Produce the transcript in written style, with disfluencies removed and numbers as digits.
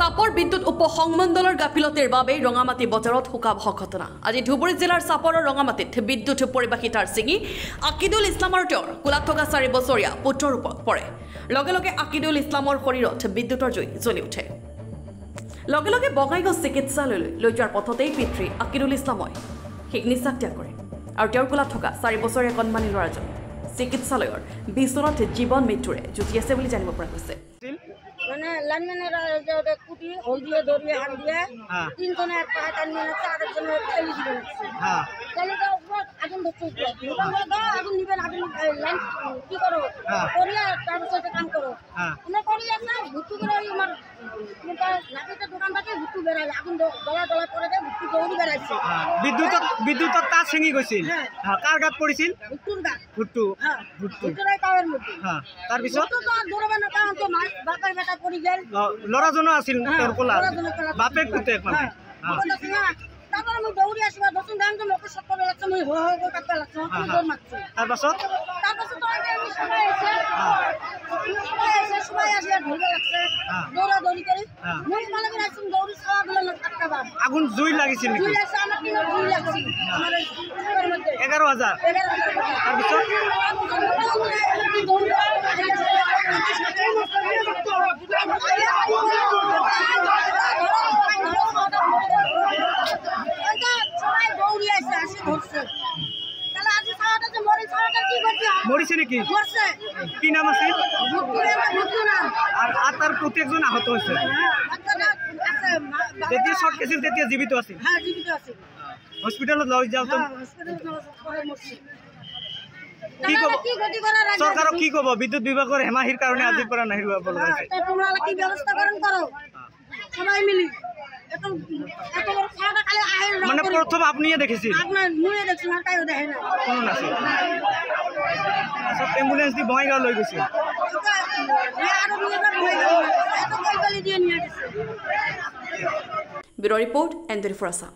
চাপৰ বিদ্যুৎ উপসংমণ্ডলৰ গাফিলতিৰ বাবে ৰঙামাটি বজাৰত হুকাবহ ঘটনা। আজি ধুবুৰী জিলাৰ চাপৰৰ ৰঙামাটিত বিদ্যুৎ পৰিবাহী তাঁৰ ছিঙি আকিদুল ইছলামৰ তেওঁৰ কোলাত থকা 4 বছৰীয়া পুত্ৰৰ ওপৰত পৰে। লগে লগে আকিদুল ইছলামৰ শৰীৰত বিদ্যুৎৰ জুই জ্বলি উঠে। লগে লগে বঙাইগাঁও চিকিৎসালয়লৈ লৈ যোৱাৰ পথতেই পিতৃ আকিদুল ইছলামই নিশ্বাস ত্যাগ কৰে আৰু তেওঁৰ কোলাত থকা 4 বছৰীয়া কণমানি ল'ৰাজন চিকিৎসালয়ৰ বিচনাত জীৱন মৃত্যুৰে যুঁজি আছে বুলি জানিব পৰা গৈছে। মানে লাইনম্যানেরা যে কুটি হল দিয়ে দড়িয়ে হাত দিয়ে তিনজনের পায়ে টানিয়ে নেছে আরেকজনের চালি দিয়ে নেছে চালিটা উপর আগুন ধরছে আগুন নিবেন আগুন লাইন কি করো করিয়া তারপরে কাম করো উনি করিয়া না ভুট্টু করে আমার নাকিতে দোকান থেকে ভুট্টু বেড়াইলে আগুন দলা দলা করে দেয় ভুট্টু দৌড়ি বেড়াইছে বিদ্যুৎ তার ছিঙি গৈছিল কার গাত পড়িছিল ভুট্টুর গাত ভুট্টু ভুট্টুরাই তাওয়ার মধ্যে তারপিছত তো দৌড়াবে না কারণ তো বাপের বেটা পড়ি গেল লড়াজনো আছিল তোর কোলা বাপে কুতে মানে তারপরে আমি দৌড়ি আসবা দর্শন দাম তো মোকে সব করে লাগছে আমি হো হো করে কাটতে লাগছে দৌড় মারছে তারপর তো আমি সবাই আসে ঢুকে লাগছে দৌড়া দৌড়ি করে মই মানে রাখছি দৌড়ি খাওয়া গুলো না কাটবা আগুন জুই লাগিছিল নাকি জুই লাগছে আমার কি জুই লাগছে আমার ঘরের মধ্যে 11000 তারপর মরিছে নাকি কি নাম আছে আর তার প্রতি একজন আহত হয়েছে যেতিয়া শর্ট কেছিল তেতিয়া জীবিত আছিল হসপিটালত লৈ যাও তো কি কব সরকারক কি কব বিদ্যুৎ বিভাগের হেমাহির কারণে আজির পৰা নাহিব বলা যায় তোমরা কি ব্যবস্থা করন করো সবাই মিলি মানে প্রথম আপনিয়ে দেখেছি কোনো নাছিল সব অ্যাম্বুলেন্স দি বঙাইগাঁও লৈ গৈছিল ব্যুরো রিপোর্ট এন্ডরি ফরাসা।